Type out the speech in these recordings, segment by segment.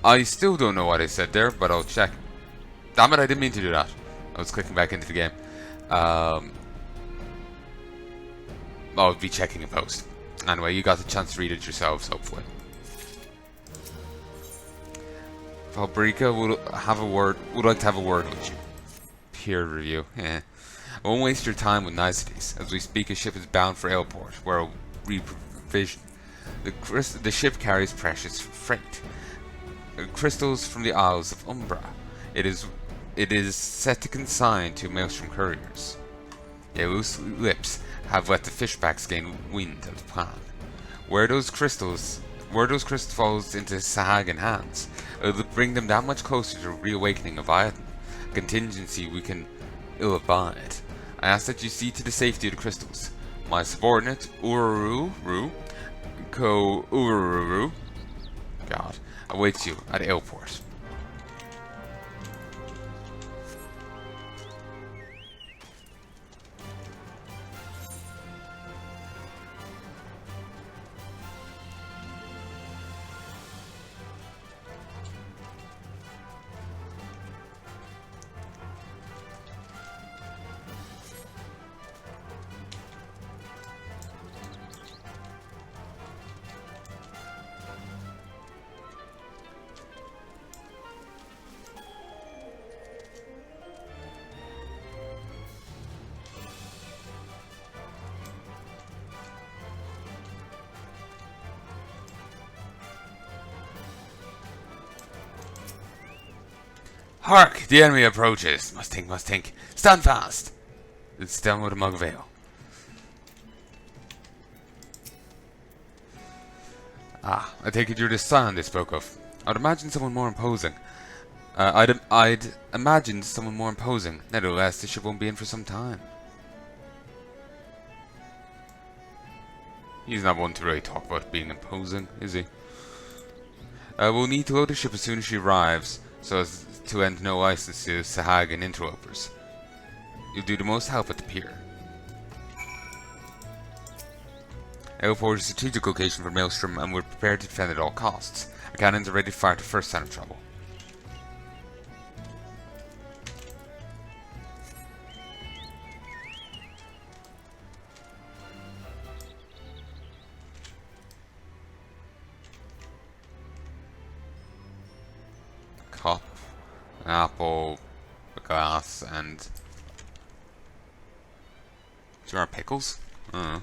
I still don't know what I said there, but I'll check. Damn it, I didn't mean to do that. I was clicking back into the game. I'll be checking in post. Anyway, you got the chance to read it yourselves, hopefully. Fabrica would like to have a word with you. Peer review. I won't waste your time with niceties. As we speak, a ship is bound for Airport, where I'll reprovision. The ship carries precious freight. Crystals from the Isles of Umbra. It is set to consign to Maelstrom couriers. Their loose lips have let the fishbacks gain wind of the plan. Where those crystals falls into Sahagan hands, it'll bring them that much closer to the reawakening of Iron. A contingency we can ill abide. I ask that you see to the safety of the crystals. My subordinate, Ururu, God, awaits you at Airport. Hark! The enemy approaches. Must think. Stand fast! It's down with a mug of ale. Ah, I take it you're the Scion they spoke of. I'd imagine someone more imposing. I'd imagined someone more imposing. Nevertheless, the ship won't be in for some time. He's not one to really talk about being imposing, is he? We'll need to load the ship as soon as she arrives, so as to end no license to Sahagan interlopers. You'll do the most help at the pier. Airport is a strategic location for Maelstrom, and we're prepared to defend at all costs. Our cannons are ready to fire the first sign of trouble. Cup, an apple, a glass, and... Do you want pickles? I don't know.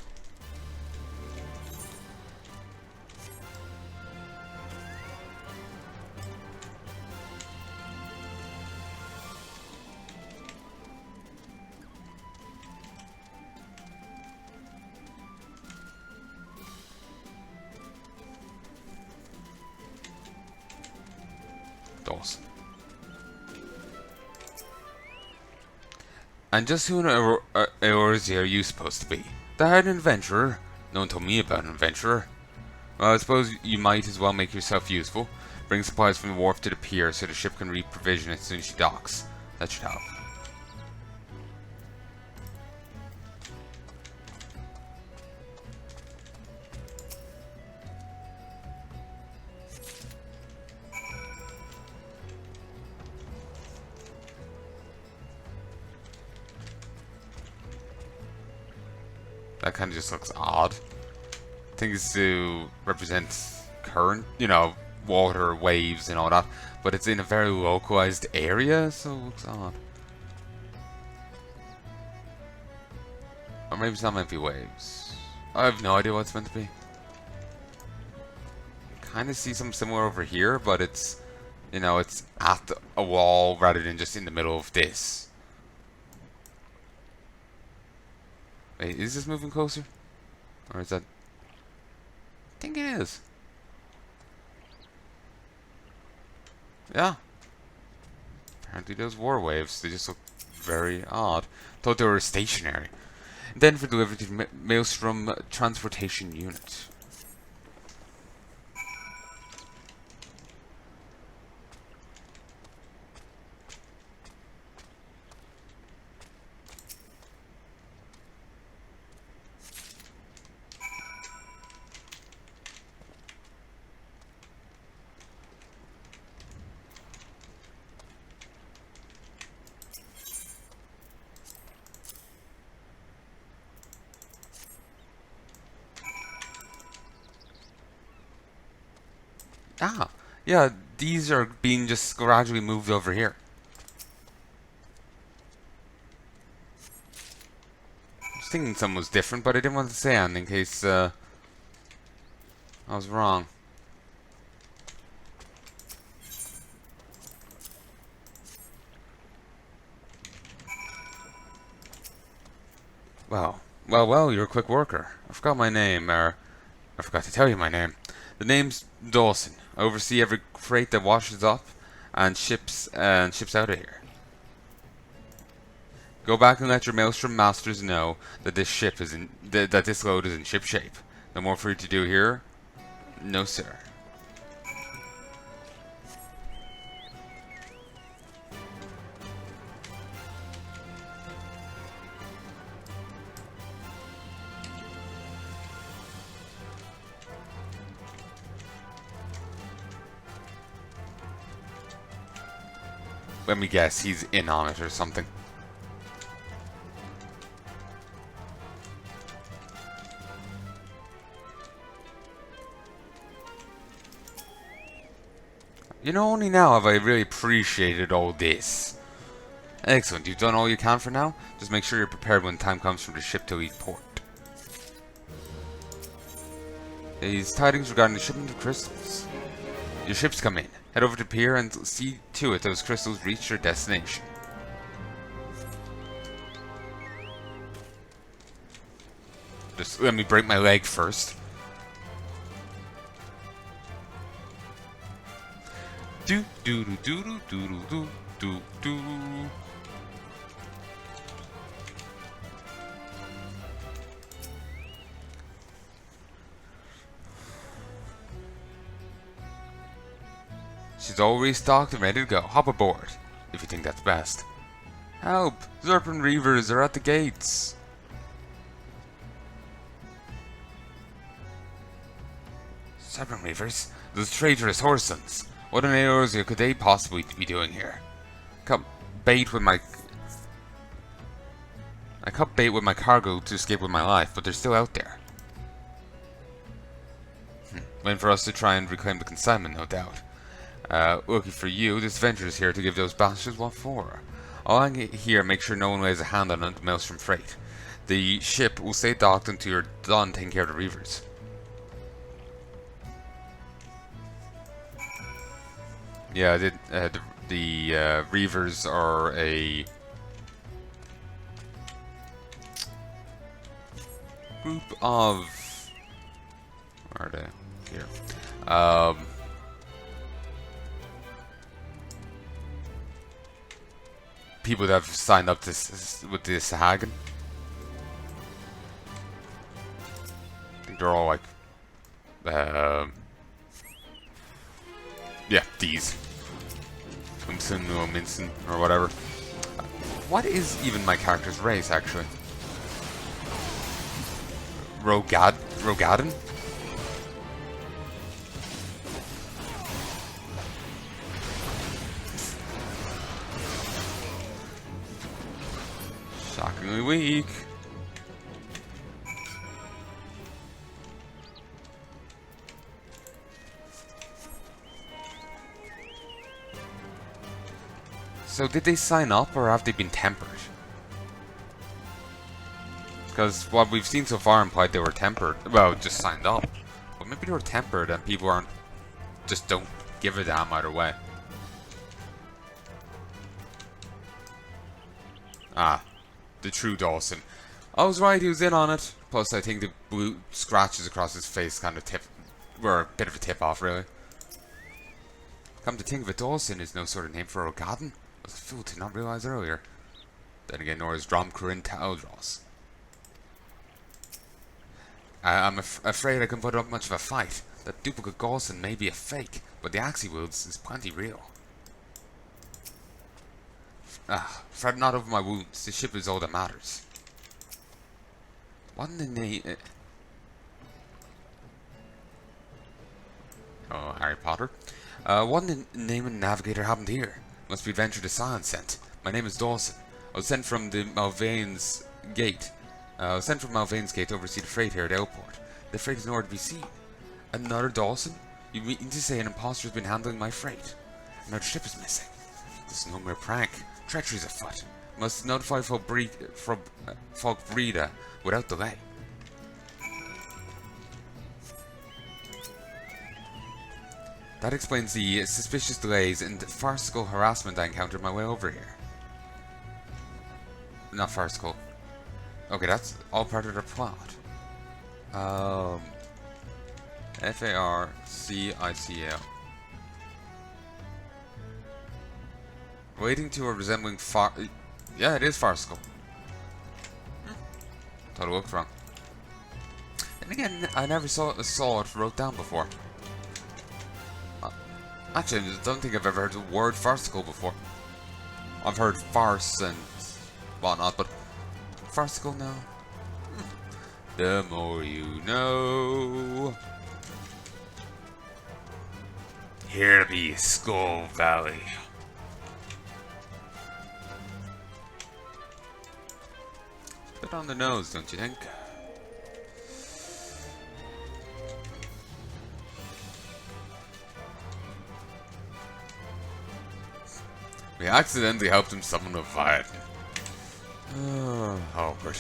Dawson. And just who in Eorzea are you supposed to be? The hardened adventurer? No one told me about an adventurer. Well, I suppose you might as well make yourself useful. Bring supplies from the wharf to the pier so the ship can reprovision as soon as she docks. That should help. That kind of just looks odd. I think it's to represent current, water, waves and all that. But it's in a very localized area, so it looks odd. Or maybe it's not meant to be waves. I have no idea what it's meant to be. Kind of see something similar over here, but it's, it's at a wall rather than just in the middle of this. Wait, is this moving closer? Or is that... I think it is. Yeah. Apparently those war waves, they just look very odd. Thought they were stationary. And then for delivery to the Maelstrom Transportation Unit. Ah, yeah, these are being just gradually moved over here. I was thinking something was different, but I didn't want to say anything in case I was wrong. Well, you're a quick worker. I forgot my name, or I forgot to tell you my name. The name's Dawson. I oversee every freight that washes up and ships out of here. Go back and let your maelstrom masters know that that this load is in ship shape. No more for you to do here? No, sir. Let me guess, he's in on it or something. You know, only now have I really appreciated all this. Excellent, you've done all you can for now. Just make sure you're prepared when time comes for the ship to leave port. These tidings regarding the shipment of crystals. Your ship's come in. Head over to Pier and see to it those crystals reach their destination. Just let me break my leg first. Do do do do do do do do do. She's all restocked and ready to go. Hop aboard, if you think that's best. Help! Zerpin Reavers are at the gates! Zerpin Reavers? Those traitorous Horsons! What in Eorzea could they possibly be doing here? I cut bait with my cargo to escape with my life, but they're still out there. Waiting for us to try and reclaim the consignment, no doubt. Lucky for you, this venture is here to give those bastards what for. I'll hang it here, make sure no one lays a hand on the Maelstrom freight. The ship will stay docked until you're done taking care of the Reavers. Yeah, the Reavers are a group of... Where are they? Here. People that have signed up with this Hagen. I think they're all like... yeah, these. Minson or Minson or whatever. What is even my character's race, actually? Rogadan? Shockingly weak. So did they sign up or have they been tempered? Because what we've seen so far implied they were tempered. Well, just signed up. But maybe they were tempered and people just don't give a damn either way. Ah, the true Dawson. I was right, he was in on it. Plus, I think the blue scratches across his face kind of were a bit of a tip-off, really. Come to think of it, Dawson is no sort of name for Rogadan. I was a fool to not realize earlier. Then again, nor is Dromcorin Taldros. I'm afraid I can put up much of a fight. That duplicate Dawson may be a fake, but the axe he wields is plenty real. Fret not over my wounds. The ship is all that matters. What in the name... Oh, Harry Potter. What in the name of the navigator happened here? Must be Adventure to Silence sent. My name is Dawson. I was sent from the Malvane's Gate. To oversee the freight here at Airport. The freight is nowhere to be seen. Another Dawson? You mean to say an impostor has been handling my freight? And our ship is missing. This is no mere prank. Treachery's afoot. Must notify Ul'dah without delay. That explains the suspicious delays and farcical harassment I encountered my way over here. Not farcical. Okay, that's all part of their plot. Farcical. Waiting to or resembling yeah, it is farcical. Thought it looked wrong. And again, I never saw it wrote down before. Actually, I don't think I've ever heard the word farcical before. I've heard farce and whatnot, but farcical now? The more you know. Here be Skull Valley. Bit on the nose, don't you think? We accidentally helped him summon a Viad. Awkward.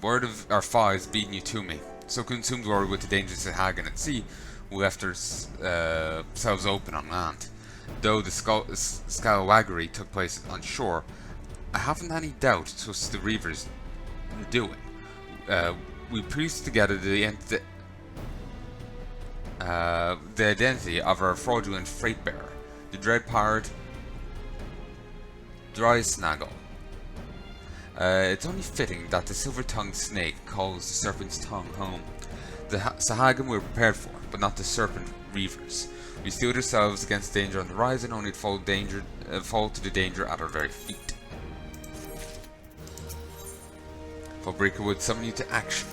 Word of our foes beating you to me. So consumed were we with the dangers of Hagen at sea, we left ourselves open on land. Though the scalawaggery took place on shore, I haven't any doubt it was the Reavers doing. We pieced together the identity of our fraudulent freight bearer, the dread-powered Drysnaggle. It's only fitting that the silver-tongued snake calls the serpent's tongue home. The Sahagin we were prepared for, but not the serpent reavers. We steeled ourselves against danger on the horizon, only to fall to the danger at our very feet. Fabrica would summon you to action.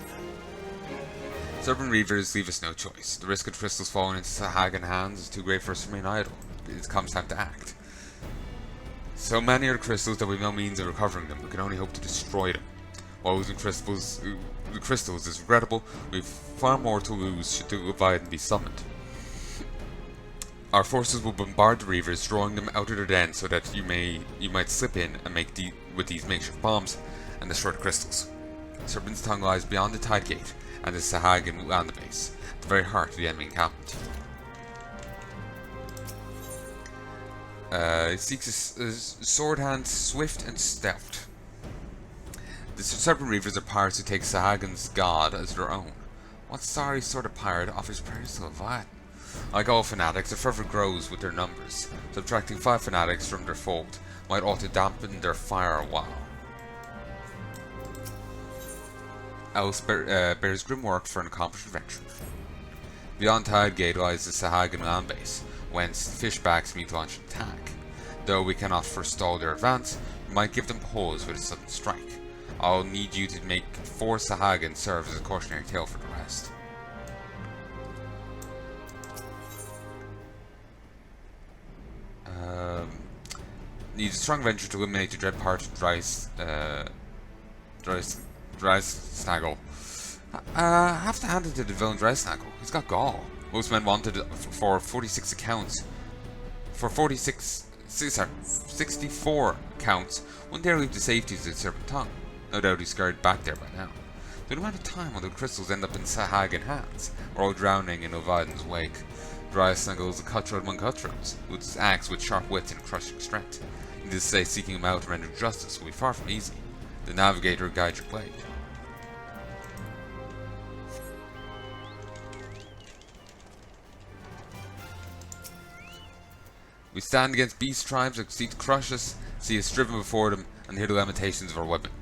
Serpent reavers leave us no choice. The risk of crystals falling into Sahagin hands is too great for us to remain idle. It comes time to act. So many are the crystals that we have no means of recovering them. We can only hope to destroy them. While losing the crystals is regrettable, we have far more to lose should the Leviathan be summoned. Our forces will bombard the reavers, drawing them out of their den so that you might slip in and make with these makeshift bombs and destroy the crystals. Serpent's Tongue lies beyond the tide gate and the Sahagin land base, at the very heart of the enemy encampment. It seeks a sword hand swift and stout. The Serpent Reavers are pirates who take Sahagin's god as their own. What sorry sort of pirate offers prayers to Leviathan? Like all fanatics, their fervor grows with their numbers. Subtracting 5 fanatics from their fold might ought to dampen their fire a while. Else bears grim work for an accomplished adventure. Beyond Tide Gate lies the Sahagin land base, whence fishbacks meet to launch an attack. Though we cannot forestall their advance, we might give them pause with a sudden strike. I'll need you to make 4 Sahagin serve as a cautionary tale for the rest. Needs a strong venture to eliminate the dread part of Drysnaggle. Have to hand it to the villain Drysnaggle. He's got gall. Most men wanted for 46 accounts. For 64 counts, wouldn't dare leave the safeties of the Serpent Tongue. No doubt he's scurried back there by now. The amount of time when the crystals end up in Sahagin hands, or all drowning in Leviathan's wake. Drysnaggle is a cutthroat among cutthroats, who acts with sharp wits and crushing strength. Needless to say, seeking him out to render justice will be far from easy. The Navigator guides your blade. We stand against beast tribes that seek to crush us, see us driven before them, and hear the lamentations of our weapon.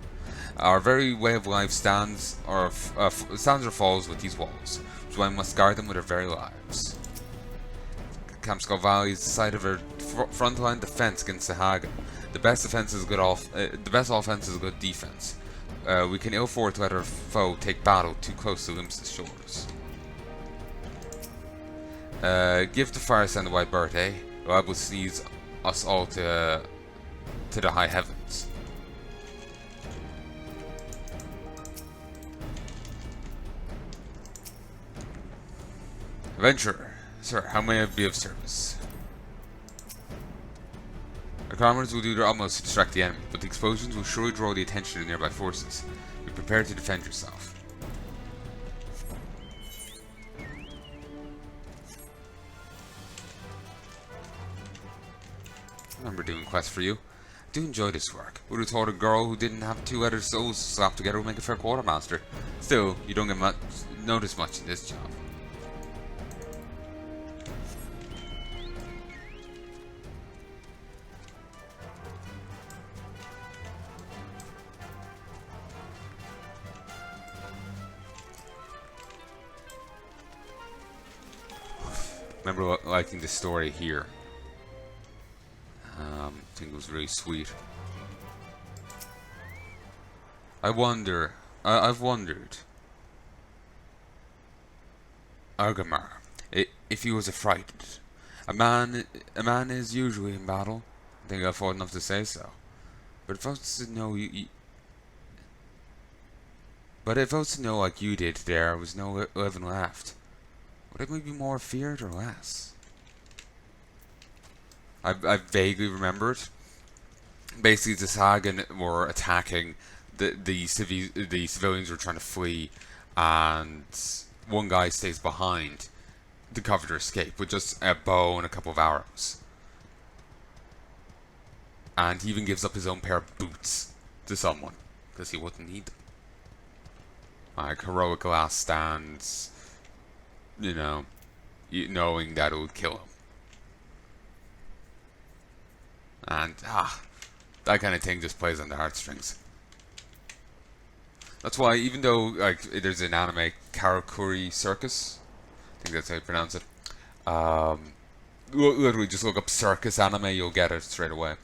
Our very way of life stands or falls with these walls, which is why we must guard them with our very lives. Campskull Valley is the site of our frontline defense against Sahagin. The best offense is the best offense is a good defense. We can ill afford to let our foe take battle too close to Limsa's shores. Give the fire send a white birthday. God will seize us all to the high heavens. Adventurer. Sir, how may I be of service? Our comrades will do their utmost to distract the enemy, but the explosions will surely draw the attention of nearby forces. Be prepared to defend yourself. I remember doing quests for you. I do enjoy this work. Would have thought a girl who didn't have two other souls slapped together would make a fair quartermaster. Still, you don't get noticed much in this job. Remember liking the story here. I think it was really sweet. I've wondered, Argamar, if he was affrighted. A man is usually in battle. I think I fought enough to say so. But if I was to know like you did, there was no living left. Would I be more feared or less? I vaguely remembered. Basically, the Sagan were attacking. The civilians were trying to flee, and one guy stays behind to cover their escape with just a bow and a couple of arrows. And he even gives up his own pair of boots to someone because he wouldn't need them. Like heroic last stands, you know, knowing that it would kill him. And that kind of thing just plays on the heartstrings. That's why, even though like there's an anime, Karakuri Circus, I think that's how you pronounce it. Literally, just look up circus anime, you'll get it straight away.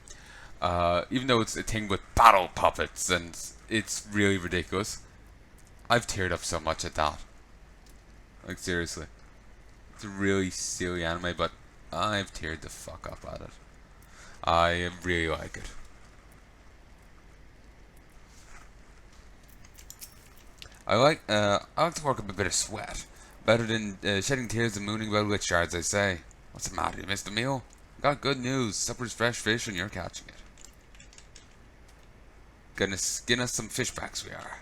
Even though it's a thing with battle puppets and it's really ridiculous, I've teared up so much at that. Like seriously, it's a really silly anime, but I've teared the fuck up at it. I really like it. I like to work up a bit of sweat. Better than shedding tears and mooning about lit shards, I say. What's the matter? You missed a meal? Got good news. Supper's fresh fish and you're catching it. Gonna skin us some fishbacks, we are.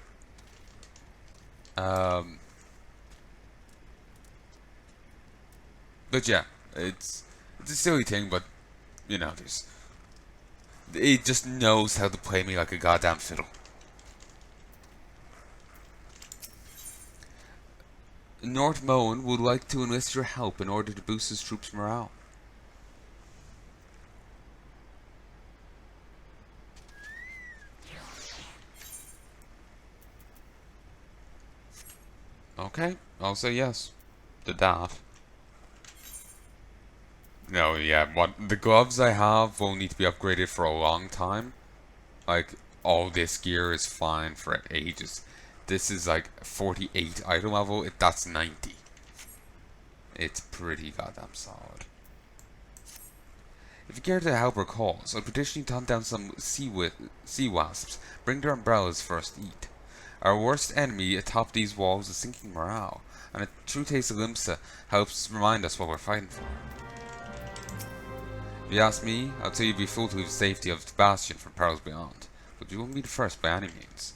But yeah, it's a silly thing, but you know, it just knows how to play me like a goddamn fiddle. North Moen would like to enlist your help in order to boost his troops' morale. Okay, I'll say yes to that. No, yeah, the gloves I have will need to be upgraded for a long time. Like, all this gear is fine for ages. This is like 48 item level, that's 90. It's pretty goddamn solid. If you care to help our cause, I'll petition you to hunt down some sea wasps. Bring their umbrellas for us to eat. Our worst enemy atop these walls is sinking morale, and a true taste of Limsa helps remind us what we're fighting for. If you ask me, I'd say you'd be fooled to leave the safety of the Bastion for perils beyond, but you won't be the first by any means.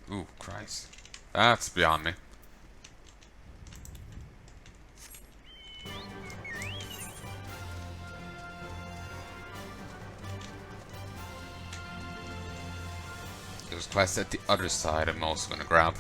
Ooh, Christ. That's beyond me. There's quests at the other side I'm also gonna grab.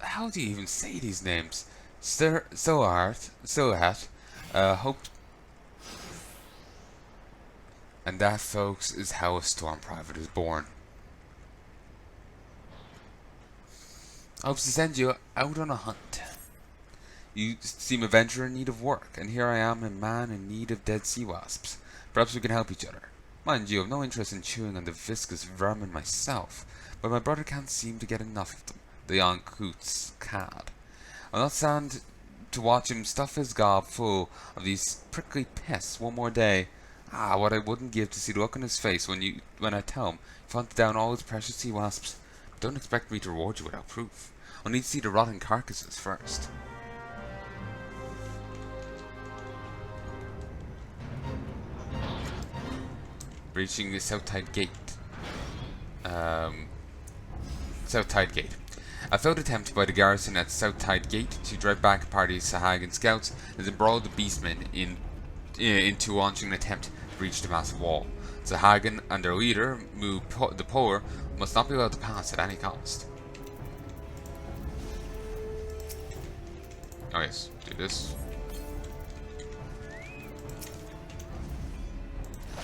How do you even say these names? Sohat, hope. And that, folks, is how a storm private is born. I hope to send you out on a hunt. You seem a venturer in need of work, and here I am, a man in need of dead sea wasps. Perhaps we can help each other. Mind you, I have no interest in chewing on the viscous vermin myself, but my brother can't seem to get enough of them, the uncouth cad. I'll not stand to watch him stuff his gob full of these prickly pests one more day. Ah, what I wouldn't give to see the look on his face when I tell him you've hunted down all his precious sea wasps. But don't expect me to reward you without proof. I'll need to see the rotting carcasses first. Reaching the South Tide Gate. South Tide Gate. A failed attempt by the garrison at South Tide Gate to drive back a party of Sahagan scouts has embroiled the beastmen into launching an attempt to breach the massive wall. Sahagan and their leader, the Polar, must not be allowed to pass at any cost. Oh yes, do this.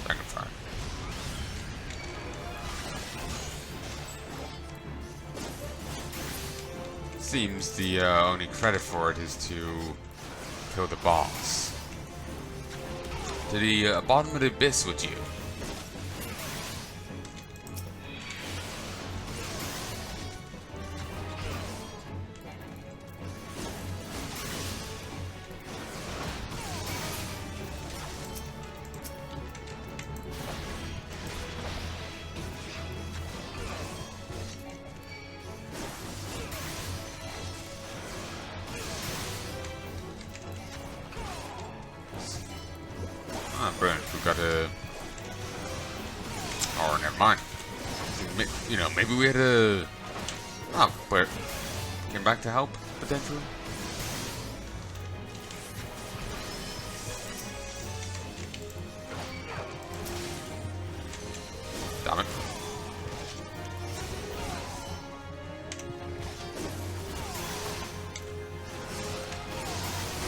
Dragonfire. Seems the only credit for it is to kill the boss. To the bottom of the abyss with you. Ah, brilliant. We got a... Oh, never mind. You know, maybe we had a... Oh, where... Came back to help, potentially? Damn it.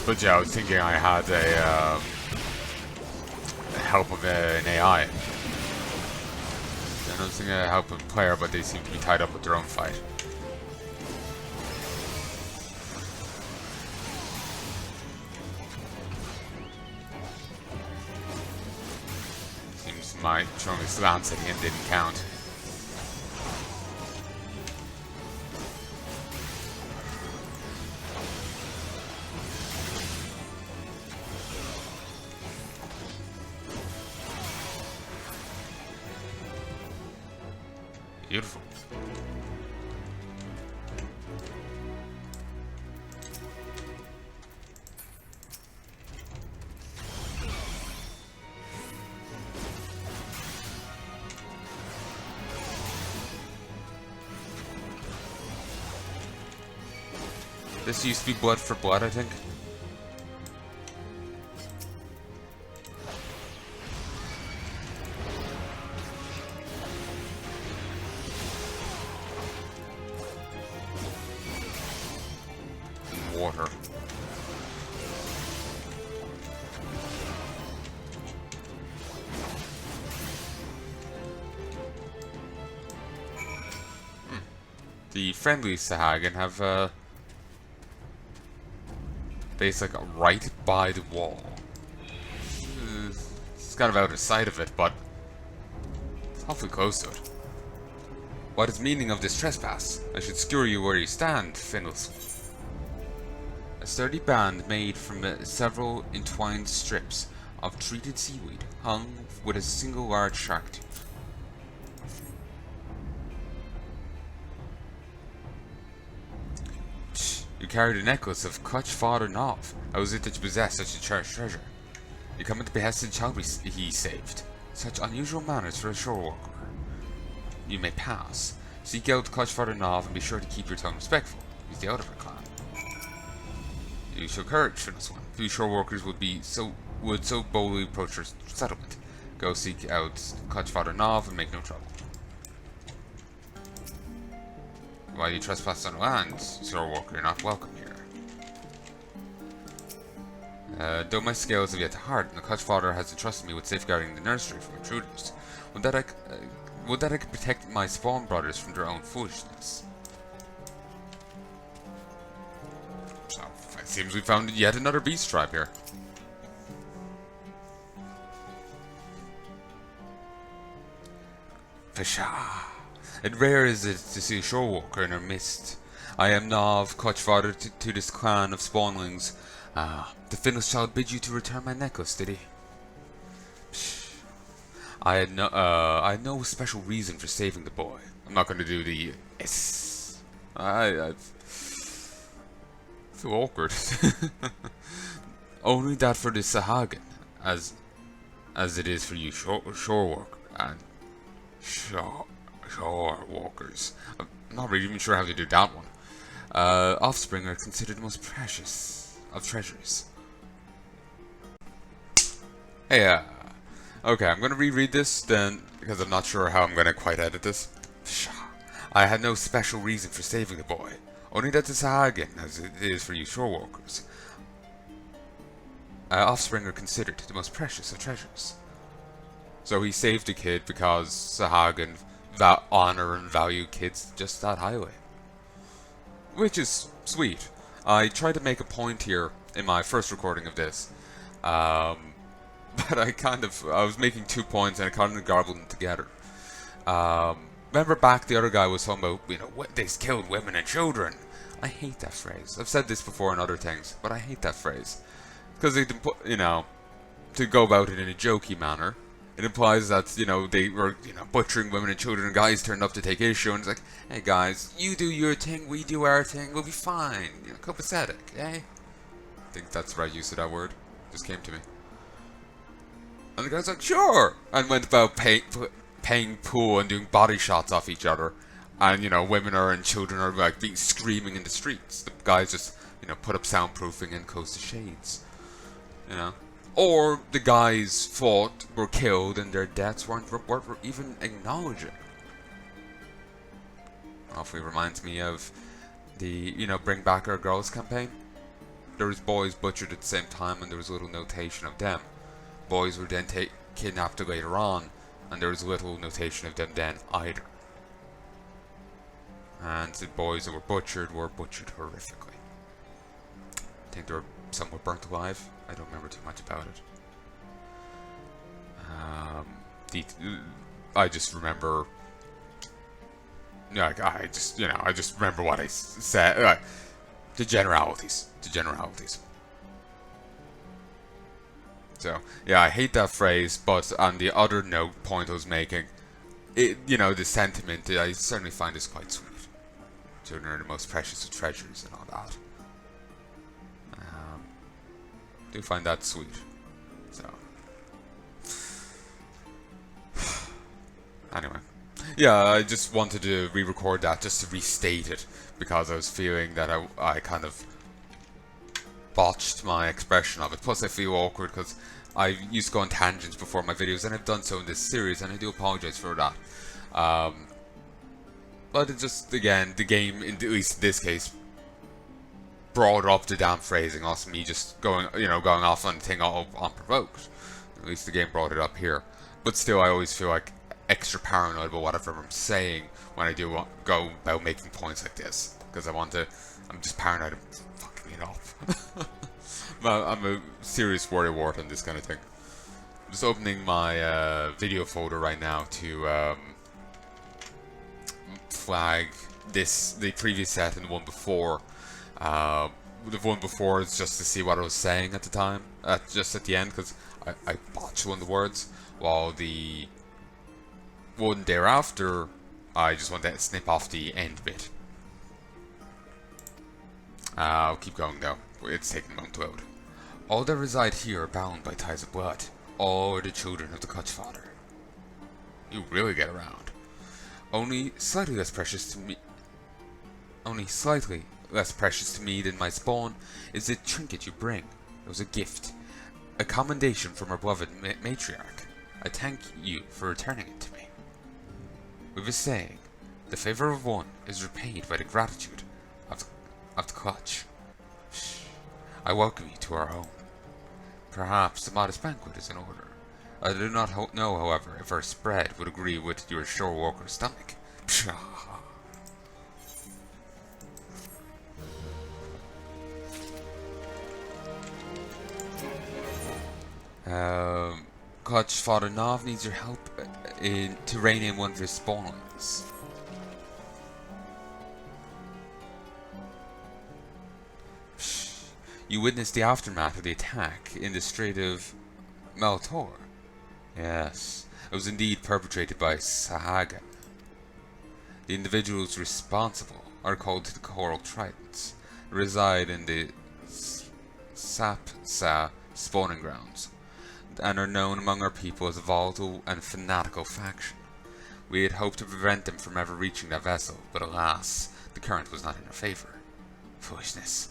But yeah, I was thinking I had a help of an AI. And I was thinking I help a player, but they seem to be tied up with their own fight. Seems my throwing a slants at the end didn't count. Beautiful. This used to be blood for blood, I think. Water. The friendly Sahagan have base like right by the wall. It's kind of out of sight of it, but it's awfully close to it. What is the meaning of this trespass? I should skewer you where you stand, Findles. A sturdy band made from several entwined strips of treated seaweed, hung with a single large shark tooth. You carried a necklace of Clutch Father Nov. How is it that you possess such a cherished treasure? You come at the behest of the child he saved. Such unusual manners for a shore walker. You may pass. Seek out Clutch Father Nov and be sure to keep your tongue respectful. He's the elder of our clan. You show courage for this one. Few shore walkers would so boldly approach your settlement. Go seek out Clutch Father Nov and make no trouble. While you trespass on land, shore walker, you're not welcome here. Though my scales have yet to harden, the Clutch Father has entrusted me with safeguarding the nursery from intruders. Would that I could protect my spawn brothers from their own foolishness. So, it seems we found yet another beast tribe here. Fisha! And rare is it to see a shore walker in our midst. I am Nav, Clutch Father to this clan of spawnlings. The Finnish child bid you to return my necklace, did he? Psh. I had no special reason for saving the boy. I'm not going to do the it's so awkward. Only that for the Sahagin, as it is for you shore walk and shore walkers. I'm not really even sure how to do that one. Offspring are considered the most precious of treasures. Hey, okay, I'm gonna reread this then, because I'm not sure how I'm gonna quite edit this. I had no special reason for saving the boy, only that the Sahagin, as it is for you shore walkers. Offspring are considered the most precious of treasures. So he saved the kid because Sahagin honor and value kids just that highly. Which is sweet. I tried to make a point here in my first recording of this, but I was making 2 points and I kind of garbled them together. Remember back the other guy was talking about, they killed women and children. I hate that phrase. I've said this before in other things, but I hate that phrase. Because to go about it in a jokey manner, it implies that, they were, butchering women and children, and guys turned up to take issue, and it's like, hey guys, you do your thing, we do our thing, we'll be fine. Copacetic, eh? I think that's the right use of that word. Just came to me. And the guy's like, sure! And went about paying pool and doing body shots off each other. And, women and children are, being screaming in the streets. The guys just, put up soundproofing and close the shades. Or the guys fought, were killed, and their deaths weren't even acknowledging. Awfully reminds me of the, Bring Back Our Girls campaign. There was boys butchered at the same time, and there was a little notation of them. Boys were then kidnapped later on, and there was a little notation of them then either. And the boys that were butchered horrifically. I think some were burnt alive. I don't remember too much about it. I just remember. I just remember what I said. The generalities. So yeah, I hate that phrase. But on the other point I was making, the sentiment, I certainly find this quite sweet. Children are the most precious of treasures and all that. Do find that sweet. So anyway, yeah, I just wanted to re-record that just to restate it because I was feeling that I kind of botched my expression of it. Plus I feel awkward because I used to go on tangents before my videos, and I've done so in this series, and I do apologize for that. But it just, again, the game, at least in this case, brought up the damn phrasing, also me just going off on the thing all unprovoked. At least the game brought it up here. But still, I always feel like extra paranoid about whatever I'm saying when I do go about making points like this. Because I'm just paranoid of fucking it up. I'm a serious worrywart on this kind of thing. I'm just opening my video folder right now to flag the previous set and the one before. The one before is just to see what I was saying at the time, just at the end, because I botched one of the words, while the one thereafter, I just want to snip off the end bit. I'll keep going though, it's taking a moment to load. All that reside here are bound by ties of blood. All are the children of the Clutch Father. You really get around. Only slightly less precious to me than my spawn is the trinket you bring. It was a gift, a commendation from our beloved matriarch. I thank you for returning it to me. We were saying, the favor of one is repaid by the gratitude of the Clutch. I welcome you to our home. Perhaps a modest banquet is in order. I do not know, however, if our spread would agree with your shore walker's stomach. Pshaw. Coach Father Nov needs your help to rein in one of his spawns. You witnessed the aftermath of the attack in the Strait of Maltor. Yes, it was indeed perpetrated by Sahagan. The individuals responsible are called the Coral Tritons, reside in the Sapsa spawning grounds, and are known among our people as a volatile and fanatical faction. We had hoped to prevent them from ever reaching that vessel, but alas, the current was not in our favor. Foolishness.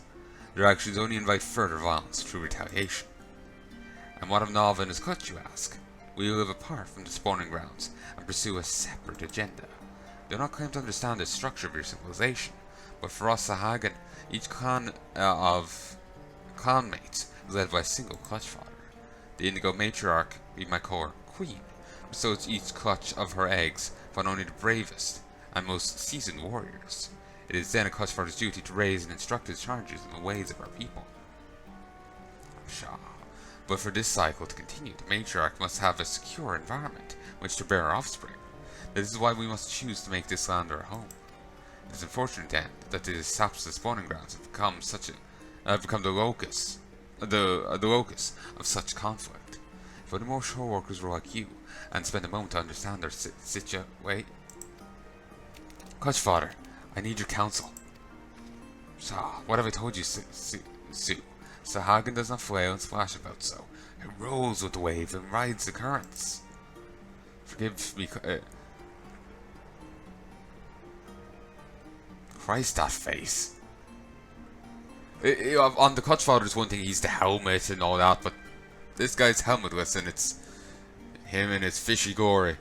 Their actions only invite further violence through retaliation. And what of Nalva and his cut, you ask? We live apart from the spawning grounds and pursue a separate agenda. Do not claim to understand the structure of your civilization, but for us Sahagan, each clan of clanmates is led by a single clutch father. The indigo matriarch, we might call her Queen, bestows each clutch of her eggs upon only the bravest and most seasoned warriors. It is then a clutch father's duty to raise and instruct his charges in the ways of our people. Pshaw. But for this cycle to continue, the matriarch must have a secure environment in which to bear our offspring. This is why we must choose to make this land our home. It is unfortunate then that the Sapsa spawning grounds have become the locus of such conflict. If only more shore workers were like you and spend a moment to understand their wait. Clutch father, I need your counsel. So, what have I told you, Sue? Sahagan does not flail and splash about so. It rolls with the wave and rides the currents. Forgive me, Christ, that face. On the Clutch Father's one thing, he's the helmet and all that, but this guy's helmetless and it's him and his fishy gory.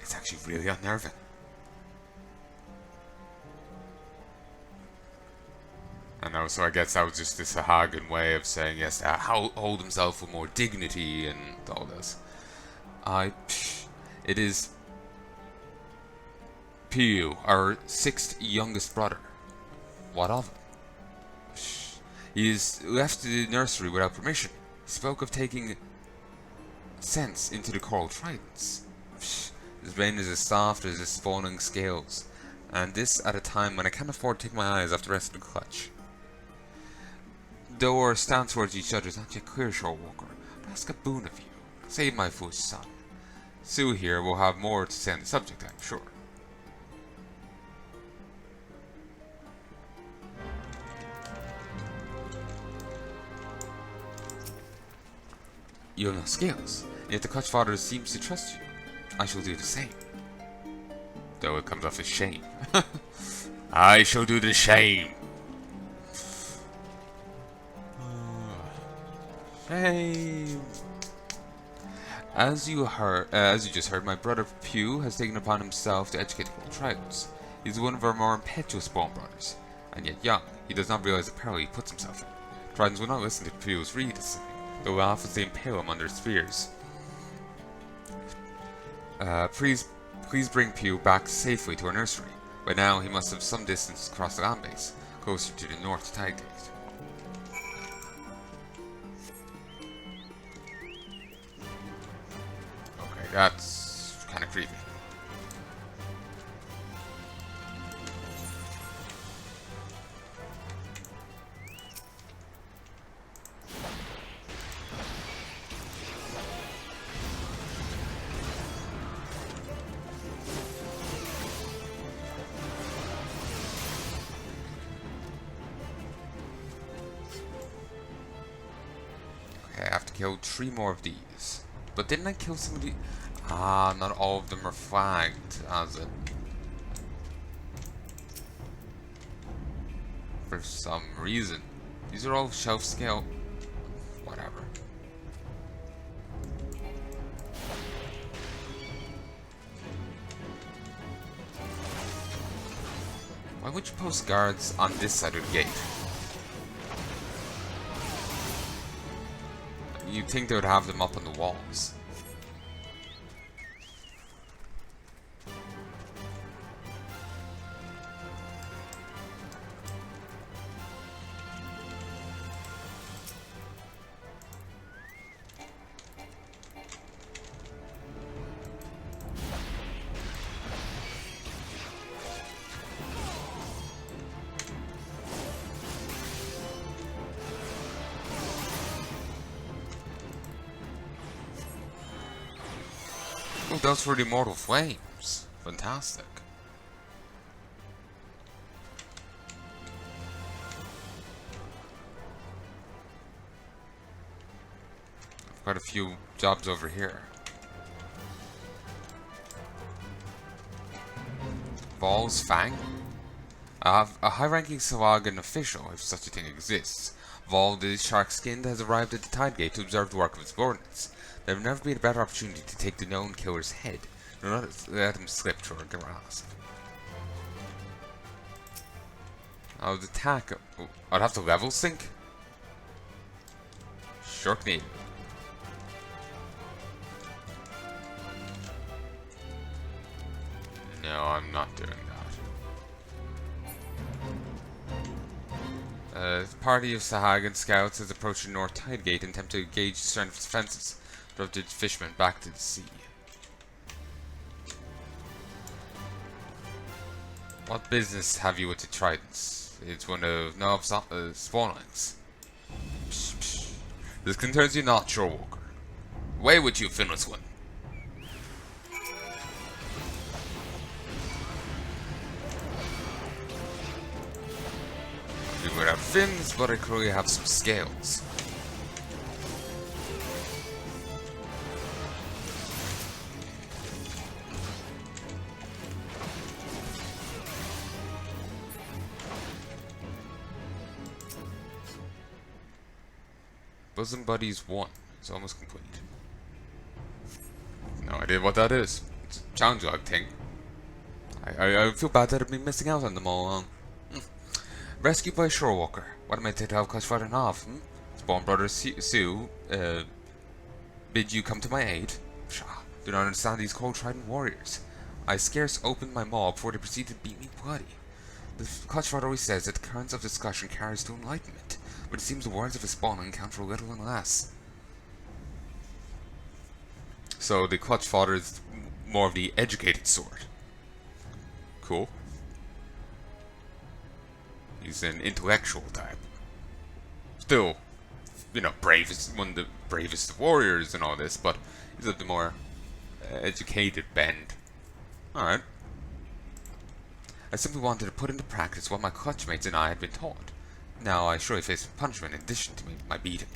It's actually really unnerving. I know, so I guess that was just the Sahagan way of saying, yes, hold himself with more dignity and all this. It is Pier, our 6th youngest brother. What of him? He is left the nursery without permission. He spoke of taking sense into the Coral Tritons. His brain is as soft as his spawning scales, and this at a time when I can't afford to take my eyes off the rest of the clutch. Though our stance towards each other is not yet clear, Shore Walker, I'd ask a boon of you. Save my foolish son. Sue here will have more to say on the subject, I'm sure. You have no skills, yet the Clutch Father seems to trust you. I shall do the same. Though it comes off as shame. I shall do the same. Shame. As you just heard, my brother Pew has taken upon himself to educate the tribes. He's one of our more impetuous spawn brothers, and yet young. He does not realize the peril he puts himself in. Tritons will not listen to Pew's reasoning. They'll laugh as they impale him on their spears. Please bring Pew back safely to our nursery. By now, he must have some distance across the land base, closer to the north tide gate. Okay, that's kind of creepy. Killed 3 more of these. But didn't I kill some of these? Ah, not all of them are flagged as it. For some reason. These are all shelf scale. Whatever. Why would you post guards on this side of the gate? You'd think they would have them up on the walls. Oh, those were the immortal flames. Fantastic. I've got a few jobs over here. Vol's Fang? I have a high-ranking Salagan official, if such a thing exists. Vol, the shark-skinned, has arrived at the Tide Gate to observe the work of his subordinates. There have never been a better opportunity to take the known killer's head. Do not let him slip through our grasp. I would attack him. Oh, I'd have to level sync? Sharknado. No, I'm not doing that. A party of Sahagan scouts has approached the North Tide Gate and attempt to gauge the strength of its defenses. Drove the fishermen back to the sea. What business have you with the Tridents? It's one of Nald'thal's spawnings. This concerns you not, Shorewalker. Away with you, finless one. You would have fins, but I clearly have some scales. Bosom Buddies 1 is almost complete. No idea what that is. It's a challenge log thing. I feel bad that I've been missing out on them all along. Rescued by Shorewalker. What am I to have Clutch Fighter off? Spawn Brother Sue, bid you come to my aid? Pshaw, do not understand these cold trident warriors. I scarce opened my maw before they proceeded to beat me bloody. The Clutch Fighter always says that the currents of discussion carries to enlightenment, but it seems the words of his spawning count for little and less. So the Clutch Fighter is more of the educated sort. Cool. He's an intellectual type. Still, you know, one of the bravest warriors and all this, but he's of the more educated bend. Alright. I simply wanted to put into practice what my clutchmates and I had been taught. Now I surely face punishment in addition to my beating.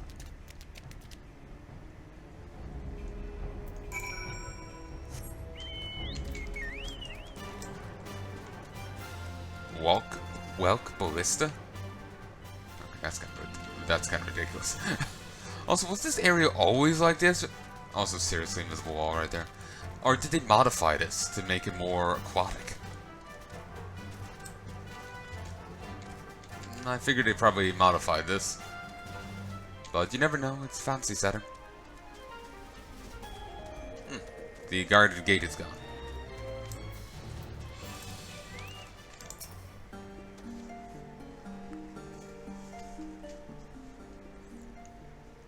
Welk Ballista? Okay, that's kind of ridiculous. Also, was this area always like this? Also, seriously, invisible wall right there. Or did they modify this to make it more aquatic? I figured they probably modified this. But you never know, it's a fancy setting. The guarded gate is gone.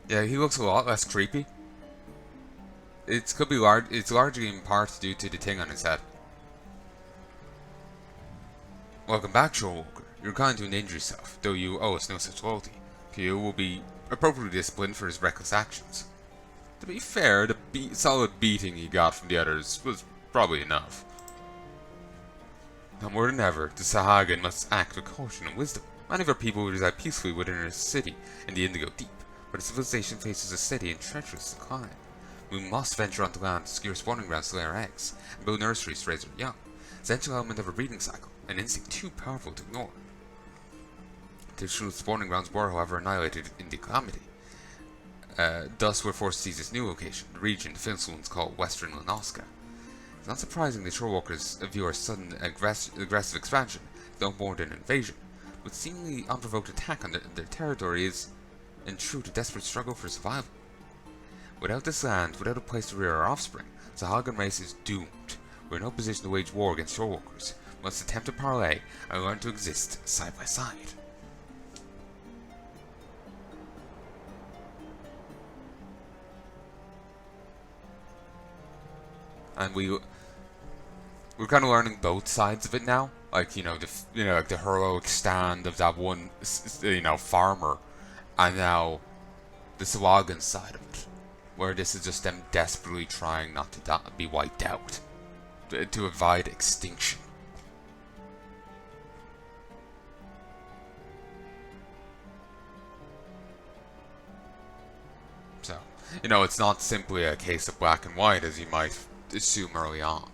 Yeah, he looks a lot less creepy. It's largely in part due to the thing on his head. Welcome back, Shorewalker. You're kind to endanger yourself, though you owe us no such loyalty. Pier will be appropriately disciplined for his reckless actions. To be fair, the solid beating he got from the others was probably enough. Now more than ever, the Sahagan must act with caution and wisdom. Many of our people reside peacefully within our city in the Indigo Deep, but the civilization faces a steady and treacherous decline. We must venture onto land to secure spawning grounds to lay our eggs, and build nurseries to raise our young. Essential element of our breeding cycle, an instinct too powerful to ignore. The true spawning grounds were, however, annihilated in the calamity. Thus, we're forced to seize this new location, the region the Finnsloons call Western Lanoska. It's not surprising that Shorewalkers view our sudden aggressive expansion though more than an invasion, but seemingly unprovoked attack on their territory is, in truth, a desperate struggle for survival. Without this land, without a place to rear our offspring, the Sahagin race is doomed. We're in no position to wage war against shorewalkers. We must attempt to parlay and learn to exist side by side. And we're kind of learning both sides of it now. Like, like the heroic stand of that one, farmer, and now the Sahagin side of it, where this is just them desperately trying not to be wiped out, to avoid extinction. So, it's not simply a case of black and white as you might assume early on,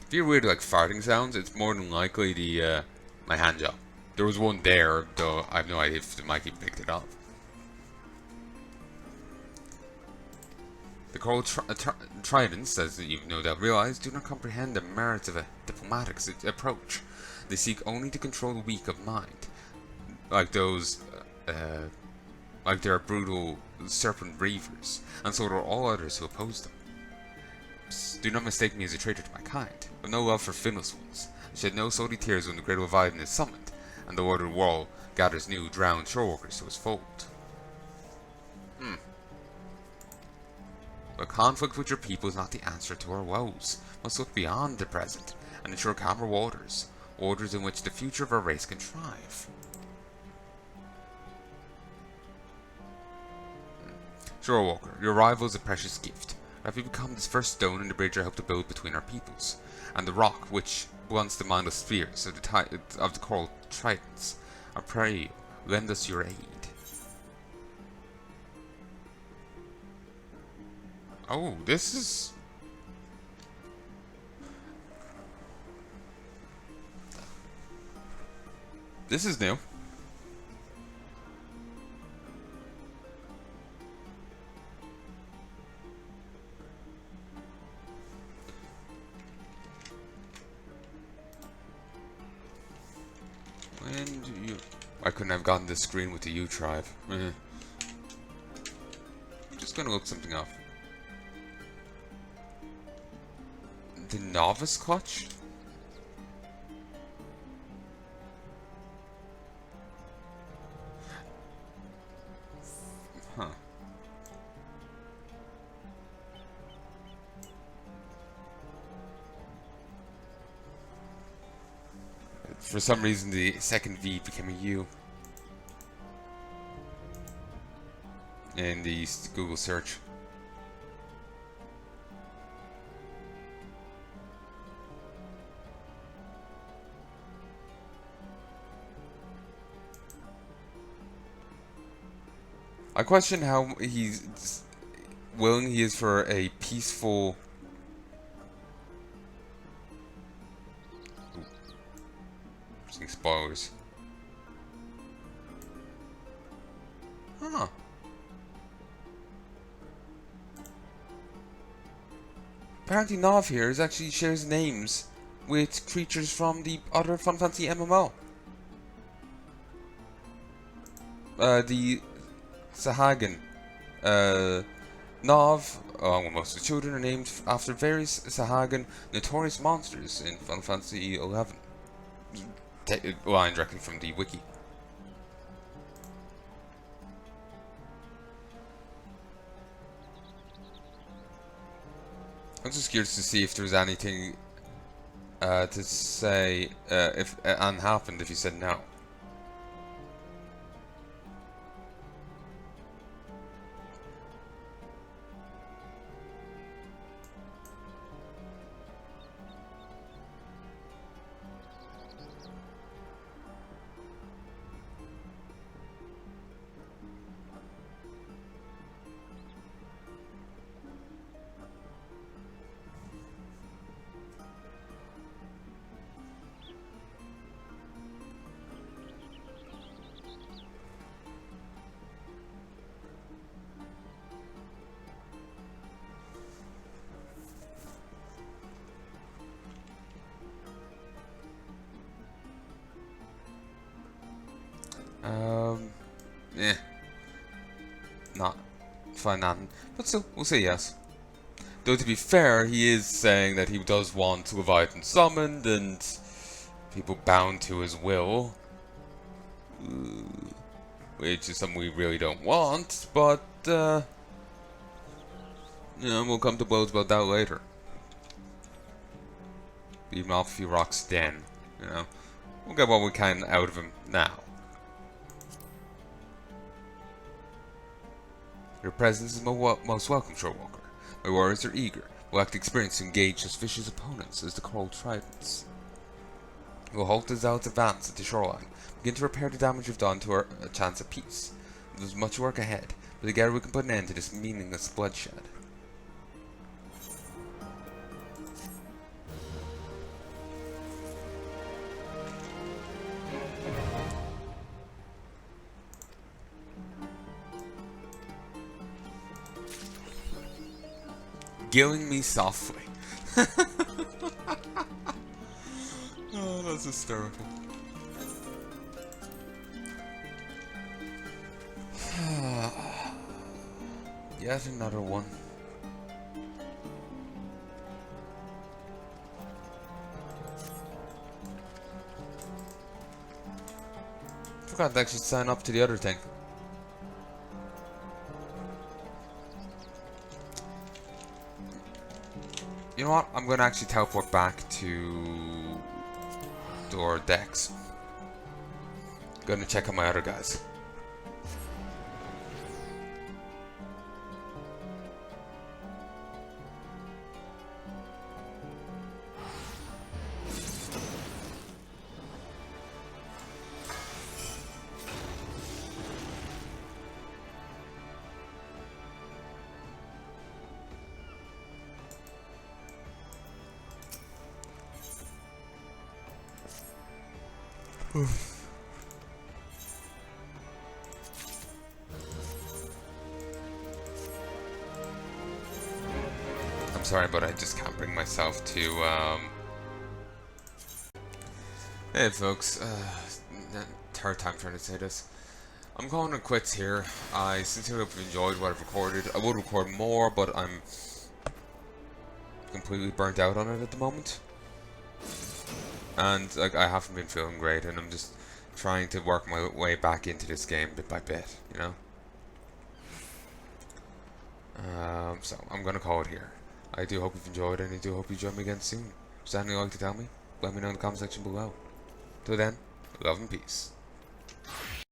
If you're weird like farting sounds, it's more than likely my hand job. There was one there, though I have no idea if the Mikey picked it up. The Coral Tridents, as you've no doubt realized, do not comprehend the merits of a diplomatic approach. They seek only to control the weak of mind, like those, like their brutal serpent reavers, and so are all others who oppose them. Do not mistake me as a traitor to my kind, but no love for finless ones. I shed no salty tears when the great Leviathan is summoned, and the ordered wall gathers new drowned shoreworkers to his fold. But conflict with your people is not the answer to our woes. Must look beyond the present, and ensure calmer waters in which the future of our race can thrive. Shorewalker, your arrival is a precious gift. Have you become this first stone in the bridge I hope to build between our peoples, and the rock which blunts the mindless spheres of the Coral Tridents? I pray you, lend us your aid. Oh, this is... This is new. When do you... I couldn't have gotten this screen with the U tribe. Just gonna look something up. The novice clutch? Huh. For some reason the second V became a U in the Google search. I question how willing he is for a peaceful... Ooh. Seeing spoilers. Huh. Apparently Nav here actually shares names with creatures from the other Final Fantasy MMO. The Sahagin. Nav, along with most of the children, are named after various Sahagin notorious monsters in Final Fantasy XI. Line directly from the wiki. I'm just curious to see if there's anything to say if Anne happened if you said no. Eh, not find nothing. But still, we'll say yes. Though to be fair, he is saying that he does want Leviathan summoned and people bound to his will. Which is something we really don't want, but, you know, we'll come to blows about that later. Beat him off a few rocks then, you know. We'll get what we can out of him now. Your presence is most welcome, Shorewalker. My warriors are eager. We'll lack the experience to engage as vicious opponents as the Coral Tridents. We'll halt Nald'thal's advance at the shoreline. Begin to repair the damage we've done to our chance of peace. There's much work ahead, but together we can put an end to this meaningless bloodshed. Gilling me softly. Oh, that's hysterical. Yet another one. Forgot to actually sign up to the other thing. You know what? I'm going to actually teleport back to our decks. Going to check on my other guys. I'm sorry, but I just can't bring myself to, Hey folks, third time trying to say this. I'm calling it quits here. I sincerely hope you enjoyed what I've recorded. I would record more, but I'm completely burnt out on it at the moment. And like, I haven't been feeling great, and I'm just trying to work my way back into this game bit by bit, you know? So I'm gonna call it here. I do hope you've enjoyed, and I do hope you join me again soon. If there's anything you'd like to tell me, let me know in the comment section below. Till then, love and peace.